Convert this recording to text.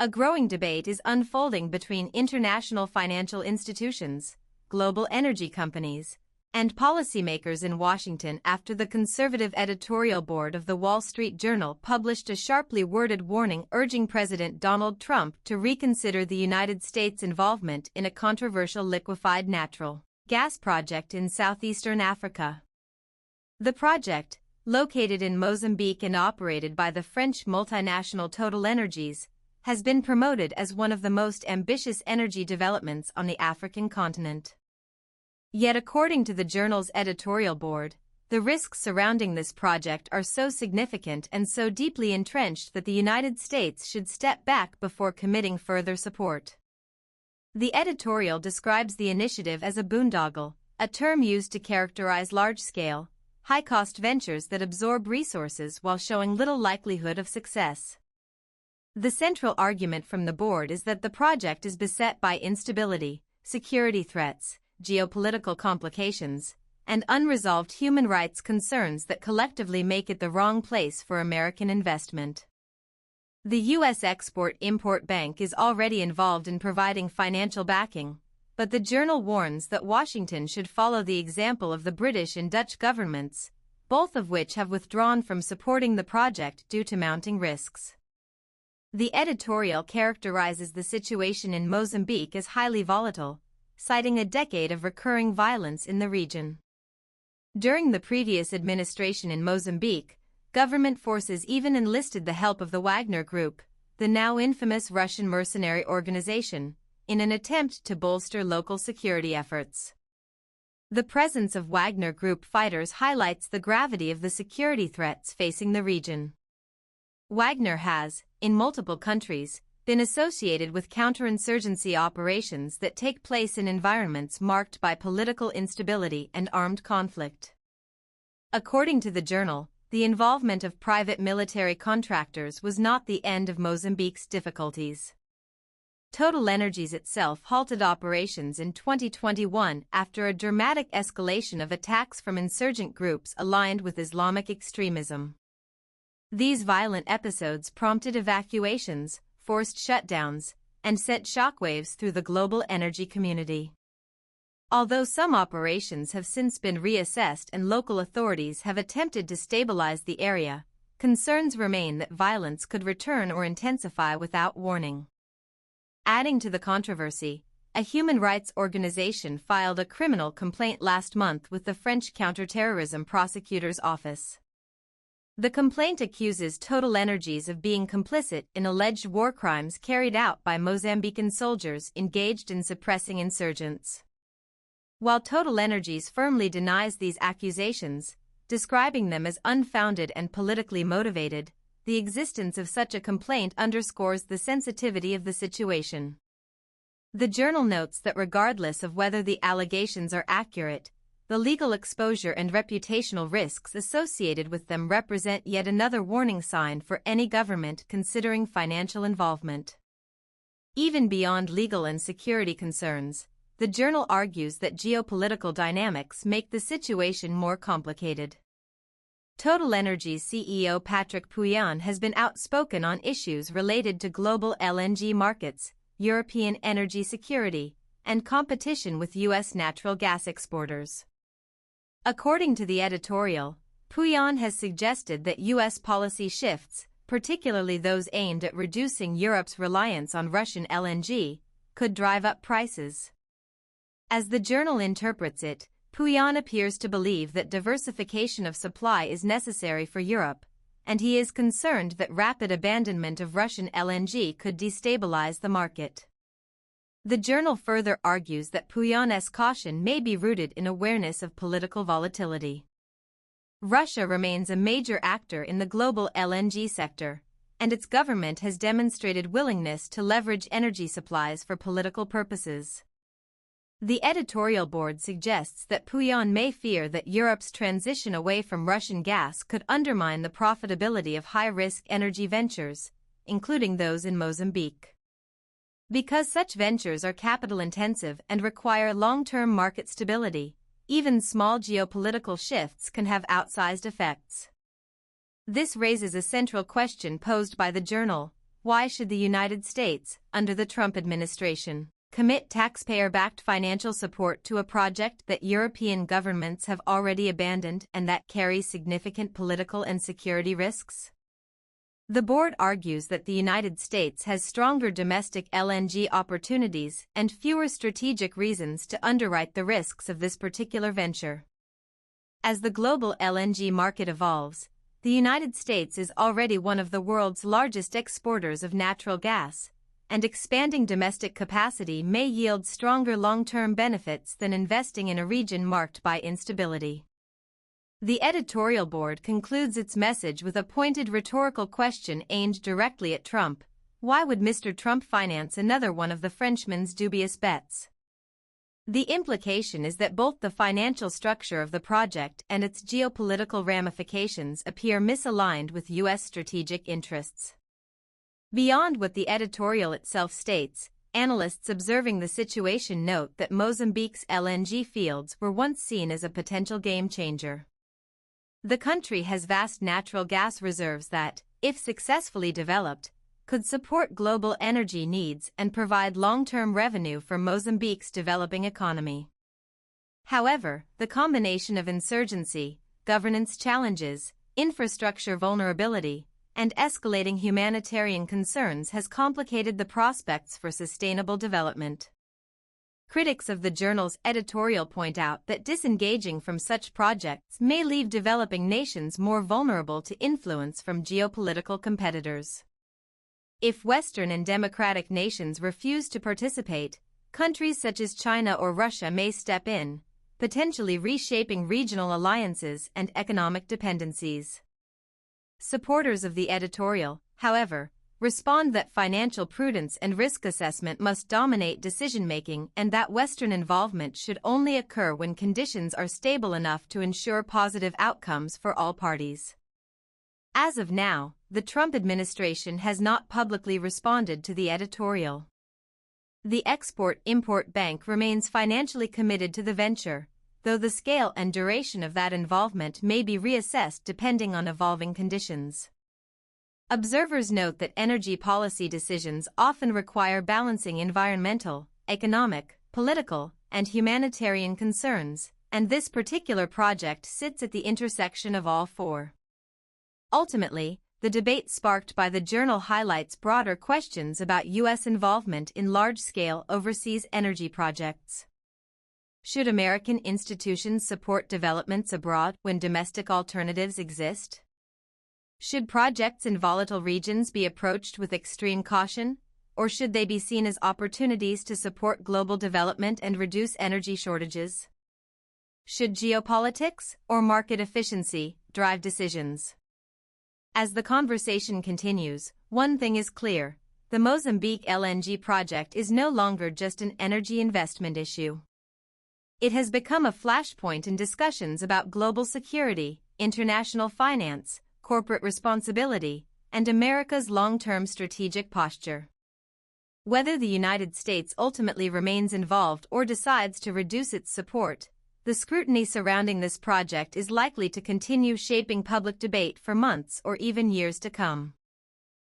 A growing debate is unfolding between international financial institutions, global energy companies, and policymakers in Washington after the conservative editorial board of the Wall Street Journal published a sharply worded warning urging President Donald Trump to reconsider the United States' involvement in a controversial liquefied natural gas project in southeastern Africa. The project, located in Mozambique and operated by the French multinational TotalEnergies, has been promoted as one of the most ambitious energy developments on the African continent. Yet according to the journal's editorial board, the risks surrounding this project are so significant and so deeply entrenched that the United States should step back before committing further support. The editorial describes the initiative as a boondoggle, a term used to characterize large-scale, high-cost ventures that absorb resources while showing little likelihood of success. The central argument from the board is that the project is beset by instability, security threats, geopolitical complications, and unresolved human rights concerns that collectively make it the wrong place for American investment. The U.S. Export-Import Bank is already involved in providing financial backing, but the journal warns that Washington should follow the example of the British and Dutch governments, both of which have withdrawn from supporting the project due to mounting risks. The editorial characterizes the situation in Mozambique as highly volatile, citing a decade of recurring violence in the region. During the previous administration in Mozambique, government forces even enlisted the help of the Wagner Group, the now infamous Russian mercenary organization, in an attempt to bolster local security efforts. The presence of Wagner Group fighters highlights the gravity of the security threats facing the region. Wagner has, in multiple countries, been associated with counterinsurgency operations that take place in environments marked by political instability and armed conflict. According to the journal, the involvement of private military contractors was not the end of Mozambique's difficulties. TotalEnergies itself halted operations in 2021 after a dramatic escalation of attacks from insurgent groups aligned with Islamic extremism. These violent episodes prompted evacuations, forced shutdowns, and sent shockwaves through the global energy community. Although some operations have since been reassessed and local authorities have attempted to stabilize the area, concerns remain that violence could return or intensify without warning. Adding to the controversy, a human rights organization filed a criminal complaint last month with the French counterterrorism prosecutor's office. The complaint accuses TotalEnergies of being complicit in alleged war crimes carried out by Mozambican soldiers engaged in suppressing insurgents. While TotalEnergies firmly denies these accusations, describing them as unfounded and politically motivated, the existence of such a complaint underscores the sensitivity of the situation. The journal notes that regardless of whether the allegations are accurate, the legal exposure and reputational risks associated with them represent yet another warning sign for any government considering financial involvement. Even beyond legal and security concerns, the journal argues that geopolitical dynamics make the situation more complicated. TotalEnergies CEO Patrick Pouyanné has been outspoken on issues related to global LNG markets, European energy security, and competition with U.S. natural gas exporters. According to the editorial, Pouyanné has suggested that U.S. policy shifts, particularly those aimed at reducing Europe's reliance on Russian LNG, could drive up prices. As the journal interprets it, Pouyanné appears to believe that diversification of supply is necessary for Europe, and he is concerned that rapid abandonment of Russian LNG could destabilize the market. The journal further argues that Pouyanné's caution may be rooted in awareness of political volatility. Russia remains a major actor in the global LNG sector, and its government has demonstrated willingness to leverage energy supplies for political purposes. The editorial board suggests that Pouyanné may fear that Europe's transition away from Russian gas could undermine the profitability of high-risk energy ventures, including those in Mozambique. Because such ventures are capital-intensive and require long-term market stability, even small geopolitical shifts can have outsized effects. This raises a central question posed by the journal: why should the United States, under the Trump administration, commit taxpayer-backed financial support to a project that European governments have already abandoned and that carries significant political and security risks? The board argues that the United States has stronger domestic LNG opportunities and fewer strategic reasons to underwrite the risks of this particular venture. As the global LNG market evolves, the United States is already one of the world's largest exporters of natural gas, and expanding domestic capacity may yield stronger long-term benefits than investing in a region marked by instability. The editorial board concludes its message with a pointed rhetorical question aimed directly at Trump: why would Mr. Trump finance another one of the Frenchman's dubious bets? The implication is that both the financial structure of the project and its geopolitical ramifications appear misaligned with U.S. strategic interests. Beyond what the editorial itself states, analysts observing the situation note that Mozambique's LNG fields were once seen as a potential game changer. The country has vast natural gas reserves that, if successfully developed, could support global energy needs and provide long-term revenue for Mozambique's developing economy. However, the combination of insurgency, governance challenges, infrastructure vulnerability, and escalating humanitarian concerns has complicated the prospects for sustainable development. Critics of the journal's editorial point out that disengaging from such projects may leave developing nations more vulnerable to influence from geopolitical competitors. If Western and democratic nations refuse to participate, countries such as China or Russia may step in, potentially reshaping regional alliances and economic dependencies. Supporters of the editorial, however, respond that financial prudence and risk assessment must dominate decision-making and that Western involvement should only occur when conditions are stable enough to ensure positive outcomes for all parties. As of now, the Trump administration has not publicly responded to the editorial. The Export-Import Bank remains financially committed to the venture, though the scale and duration of that involvement may be reassessed depending on evolving conditions. Observers note that energy policy decisions often require balancing environmental, economic, political, and humanitarian concerns, and this particular project sits at the intersection of all four. Ultimately, the debate sparked by the journal highlights broader questions about U.S. involvement in large-scale overseas energy projects. Should American institutions support developments abroad when domestic alternatives exist? Should projects in volatile regions be approached with extreme caution, or should they be seen as opportunities to support global development and reduce energy shortages? Should geopolitics or market efficiency drive decisions? As the conversation continues, one thing is clear: the Mozambique LNG project is no longer just an energy investment issue. It has become a flashpoint in discussions about global security, international finance, corporate responsibility, and America's long-term strategic posture. Whether the United States ultimately remains involved or decides to reduce its support, the scrutiny surrounding this project is likely to continue shaping public debate for months or even years to come.